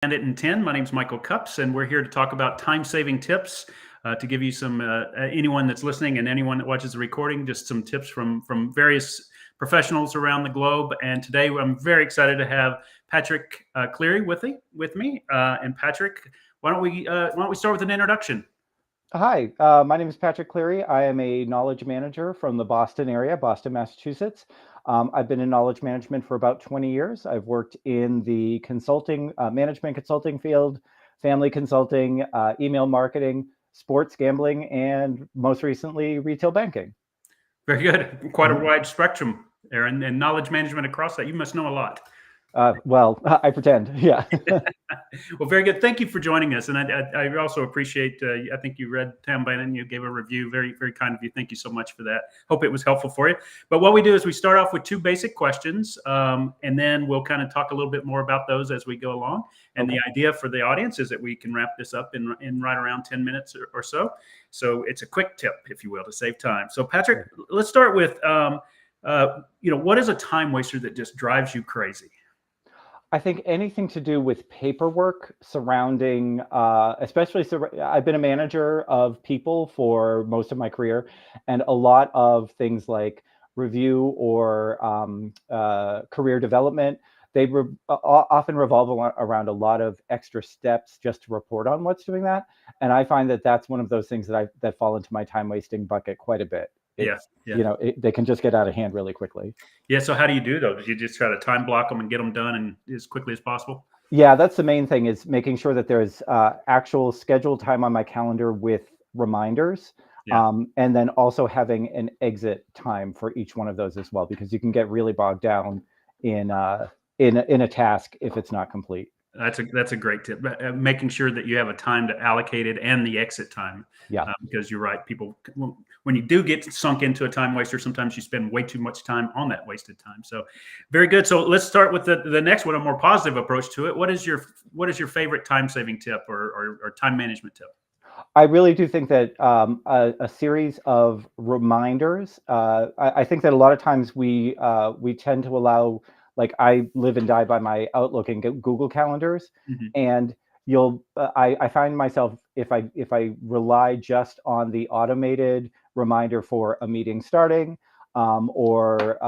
Bandit in 10. My name's Michael Cups, and we're here to talk about time-saving tips to give you some, anyone that's listening and anyone that watches the recording, just some tips from various professionals around the globe. And today I'm very excited to have Patrick Cleary with me. And Patrick, why don't we start with an introduction? Hi, my name is Patrick Cleary. I am a knowledge manager from the Boston area, Boston, Massachusetts. I've been in knowledge management for about 20 years. I've worked in the consulting, management consulting field, family consulting, email marketing, sports gambling, and most recently, retail banking. Very good. Quite a wide spectrum there, and knowledge management across that. You must know a lot. Well, I pretend, yeah. Well, very good. Thank you for joining us. And I also appreciate, I think you read Tam Bandit and you gave a review. Very, very kind of you. Thank you so much for that. Hope it was helpful for you. But what we do is we start off with two basic questions, and then we'll kind of talk a little bit more about those as we go along. And the idea for the audience is that we can wrap this up in right around 10 minutes or so. So it's a quick tip, if you will, to save time. So Patrick, let's start with, what is a time waster that just drives you crazy? I think anything to do with paperwork surrounding, especially, I've been a manager of people for most of my career, and a lot of things like review or career development, they often revolve around a lot of extra steps just to report on what's doing that. And I find that that's one of those things that fall into my time wasting bucket quite a bit. Yeah. They can just get out of hand really quickly. Yeah. So how do you do those? You just try to time block them and get them done and as quickly as possible? Yeah, that's the main thing, is making sure that there's actual scheduled time on my calendar with reminders. Yeah. And then also having an exit time for each one of those as well, because you can get really bogged down in a task if it's not complete. That's a great tip. Making sure that you have a time to allocate it and the exit time. Yeah. Because you're right. People, when you do get sunk into a time waster, sometimes you spend way too much time on that wasted time. So very good. So let's start with the next one, a more positive approach to it. What is your favorite time saving tip or time management tip? I really do think that a series of reminders. I think that a lot of times we tend to allow, like, I live and die by my Outlook and Google calendars, and I find myself, if I rely just on the automated reminder for a meeting starting, or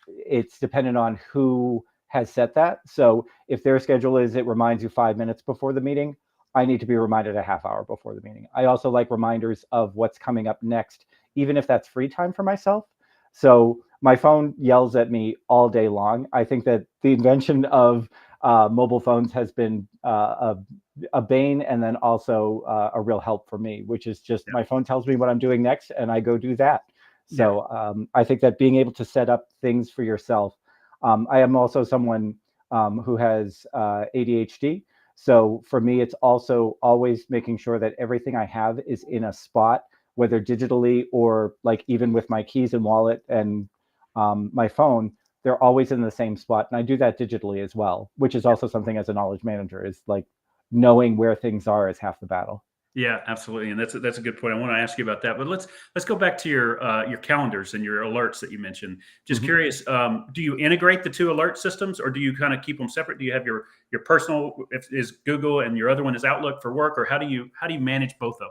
it's dependent on who has set that. So if their schedule is, it reminds you 5 minutes before the meeting, I need to be reminded a half hour before the meeting. I also like reminders of what's coming up next, even if that's free time for myself. So my phone yells at me all day long. I think that the invention of mobile phones has been a bane, and then also a real help for me, which is just my phone tells me what I'm doing next and I go do that. So I think that being able to set up things for yourself. I am also someone who has ADHD. So for me, it's also always making sure that everything I have is in a spot, whether digitally or like even with my keys and wallet and my phone, they're always in the same spot. And I do that digitally as well, which is also something as a knowledge manager, is like knowing where things are is half the battle. Yeah, absolutely. And that's a good point. I want to ask you about that, but let's go back to your calendars and your alerts that you mentioned. Just curious, do you integrate the two alert systems, or do you kind of keep them separate? Do you have your personal, if is Google, and your other one is Outlook for work, or how do you manage both of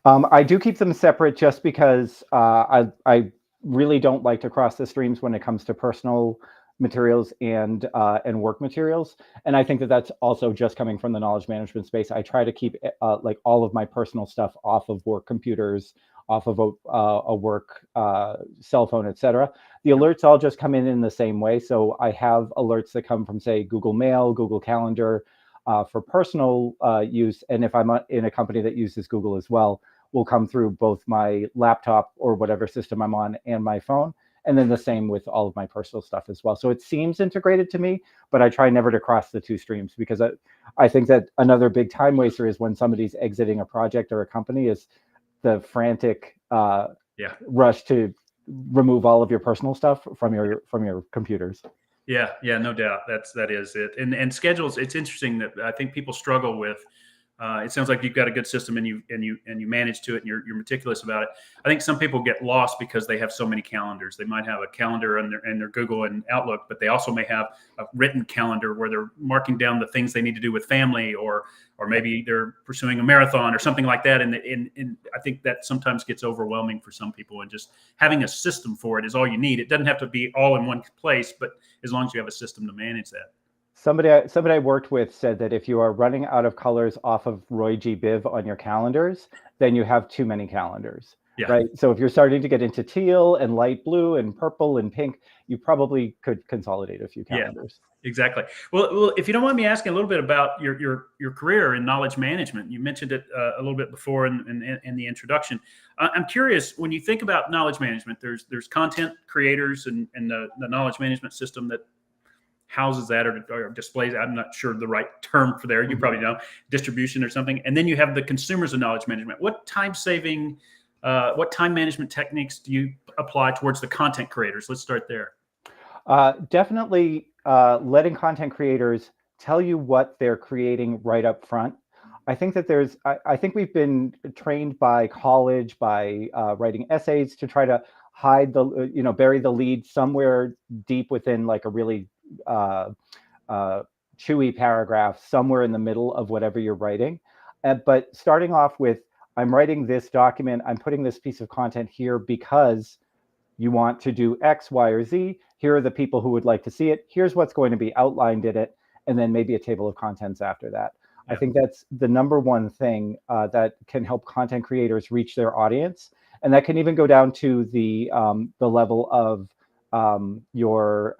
them? I do keep them separate just because I really don't like to cross the streams when it comes to personal materials and work materials. And I think that that's also just coming from the knowledge management space. I try to keep like all of my personal stuff off of work computers, off of a work cell phone, etc. The alerts all just come in the same way. So I have alerts that come from, say, Google Mail, Google Calendar, for personal use. And if I'm in a company that uses Google as well, will come through both my laptop or whatever system I'm on and my phone. And then the same with all of my personal stuff as well. So it seems integrated to me, but I try never to cross the two streams, because I think that another big time waster is when somebody's exiting a project or a company, is the frantic rush to remove all of your personal stuff from your computers. Yeah, no doubt. That is it. And schedules, it's interesting that I think people struggle with It sounds like you've got a good system, and you manage to it, and you're meticulous about it. I think some people get lost because they have so many calendars. They might have a calendar in their Google and Outlook, but they also may have a written calendar where they're marking down the things they need to do with family, or maybe they're pursuing a marathon or something like that. And I think that sometimes gets overwhelming for some people, and just having a system for it is all you need. It doesn't have to be all in one place, but as long as you have a system to manage that. Somebody I worked with said that if you are running out of colors off of Roy G. Biv on your calendars, then you have too many calendars, right? So if you're starting to get into teal and light blue and purple and pink, you probably could consolidate a few calendars. Yeah, exactly. Well, if you don't mind me asking a little bit about your career in knowledge management, you mentioned it a little bit before in the introduction. I'm curious, when you think about knowledge management, there's content creators and the knowledge management system that houses that or displays. I'm not sure the right term for there. You probably know, distribution or something. And then you have the consumers of knowledge management. What time management techniques do you apply towards the content creators? Let's start there. Definitely letting content creators tell you what they're creating right up front. I think that I think we've been trained by college, by writing essays to try to hide bury the lead somewhere deep within like a really chewy paragraph somewhere in the middle of whatever you're writing. But starting off with, I'm writing this document, I'm putting this piece of content here because you want to do X, Y, or Z. Here are the people who would like to see it. Here's what's going to be outlined in it. And then maybe a table of contents after that. Yeah. I think that's the number one thing that can help content creators reach their audience. And that can even go down to the level of your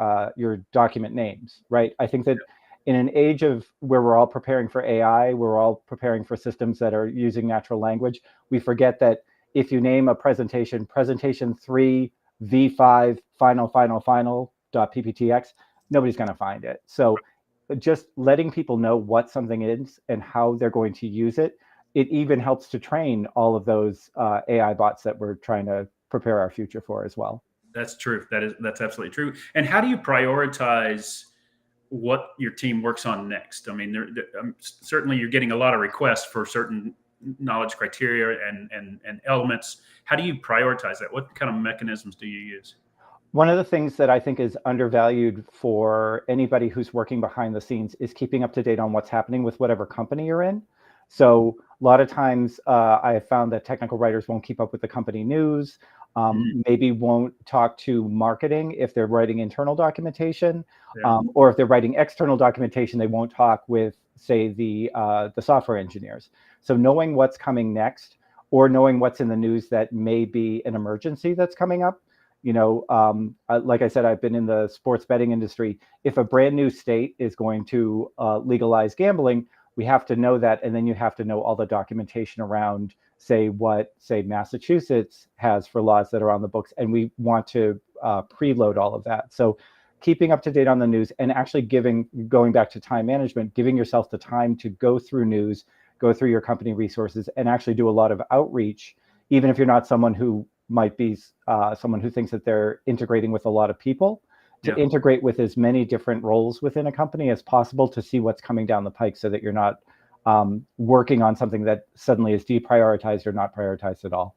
document names, right? I think that in an age of where we're all preparing for AI, we're all preparing for systems that are using natural language. We forget that if you name a presentation 3 v5 final.pptx, nobody's going to find it. So just letting people know what something is and how they're going to use it, it even helps to train all of those AI bots that we're trying to prepare our future for as well. That's true. That's absolutely true. And how do you prioritize what your team works on next? I mean, certainly you're getting a lot of requests for certain knowledge criteria and elements. How do you prioritize that? What kind of mechanisms do you use? One of the things that I think is undervalued for anybody who's working behind the scenes is keeping up to date on what's happening with whatever company you're in. So a lot of times I have found that technical writers won't keep up with the company news, maybe won't talk to marketing if they're writing internal documentation, or if they're writing external documentation, they won't talk with, say, the software engineers. So knowing what's coming next, or knowing what's in the news that may be an emergency that's coming up. Like I said, I've been in the sports betting industry. If a brand new state is going to legalize gambling, we have to know that, and then you have to know all the documentation around, say, what, say, Massachusetts has for laws that are on the books, and we want to preload all of that. So keeping up to date on the news and actually going back to time management, giving yourself the time to go through news, go through your company resources, and actually do a lot of outreach, even if you're not someone who might be someone who thinks that they're integrating with a lot of people, to integrate with as many different roles within a company as possible to see what's coming down the pike, so that you're not working on something that suddenly is deprioritized or not prioritized at all.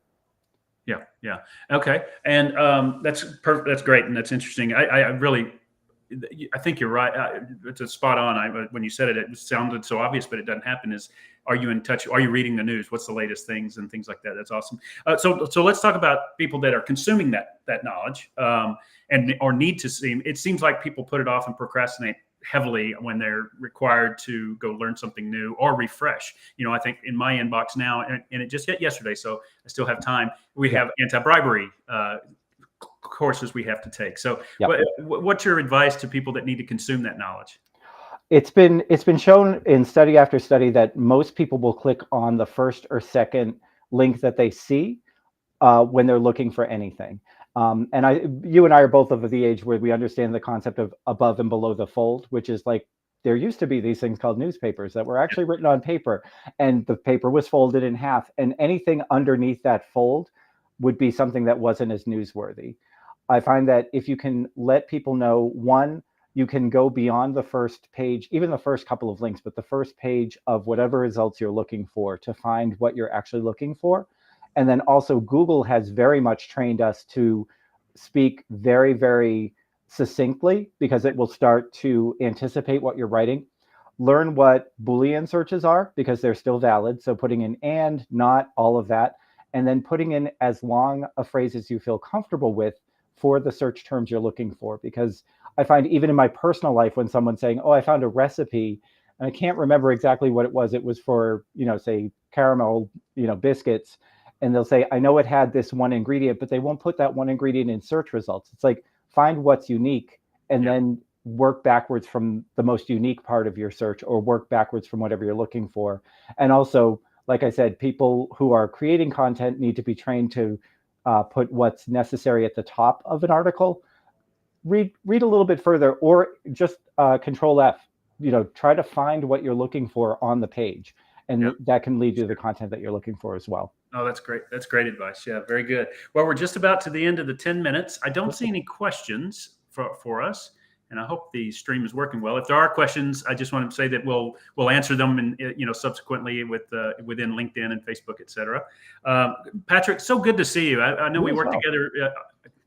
Yeah. Okay. And that's perfect. That's great. And that's interesting. I think you're right. It's a spot on. When you said it, it sounded so obvious, but it doesn't happen. Are you in touch? Are you reading the news? What's the latest things and things like that? That's awesome. So let's talk about people that are consuming that knowledge or need to see. It seems like people put it off and procrastinate heavily when they're required to go learn something new or refresh. I think in my inbox now, and it just hit yesterday, so I still have time. We have anti-bribery courses we have to take. So what's your advice to people that need to consume that knowledge? It's been shown in study after study that most people will click on the first or second link that they see when they're looking for anything. And you and I are both of the age where we understand the concept of above and below the fold, which is like, there used to be these things called newspapers that were actually written on paper, and the paper was folded in half, and anything underneath that fold would be something that wasn't as newsworthy. I find that if you can let people know, one, you can go beyond the first page, even the first couple of links, but the first page of whatever results you're looking for to find what you're actually looking for. And then also Google has very much trained us to speak very, very succinctly, because it will start to anticipate what you're writing. Learn what Boolean searches are, because they're still valid. So putting in and, not, all of that, and then putting in as long a phrase as you feel comfortable with for the search terms you're looking for. Because I find even in my personal life, when someone's saying, oh, I found a recipe and I can't remember exactly what it was for, say caramel, biscuits. And they'll say, I know it had this one ingredient, but they won't put that one ingredient in search results. It's like, find what's unique and then work backwards from the most unique part of your search, or work backwards from whatever you're looking for. And also, like I said, people who are creating content need to be trained to put what's necessary at the top of an article. Read a little bit further, or just Control F. Try to find what you're looking for on the page, and that can lead you to the content that you're looking for as well. Oh, that's great. That's great advice. Yeah, very good. Well, we're just about to the end of the 10 minutes. I don't see any questions for us, and I hope the stream is working well. If there are questions, I just want to say that we'll answer them, and subsequently within LinkedIn and Facebook, etc. Patrick, so good to see you. I know we worked together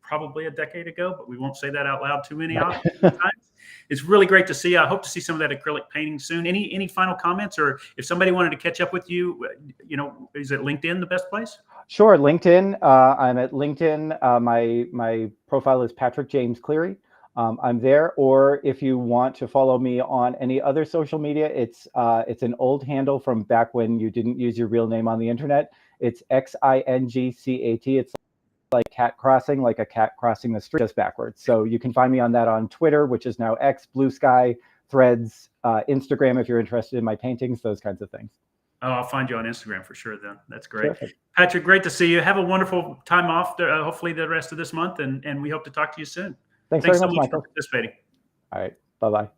probably a decade ago, but we won't say that out loud too many times. It's really great to see you. I hope to see some of that acrylic painting soon. Any final comments, or if somebody wanted to catch up with you, is it LinkedIn the best place? Sure, LinkedIn. I'm at LinkedIn. My profile is Patrick James Cleary. I'm there. Or if you want to follow me on any other social media, it's an old handle from back when you didn't use your real name on the internet. It's XINGCAT. It's like cat crossing, like a cat crossing the street, just backwards. So you can find me on that on Twitter, which is now X, Blue Sky, Threads, Instagram, if you're interested in my paintings, those kinds of things. Oh, I'll find you on Instagram for sure then. That's great. Terrific. Patrick, great to see you. Have a wonderful time off, hopefully the rest of this month, and we hope to talk to you soon. Thanks very so much, much Michael. for participating. All right. Bye-bye.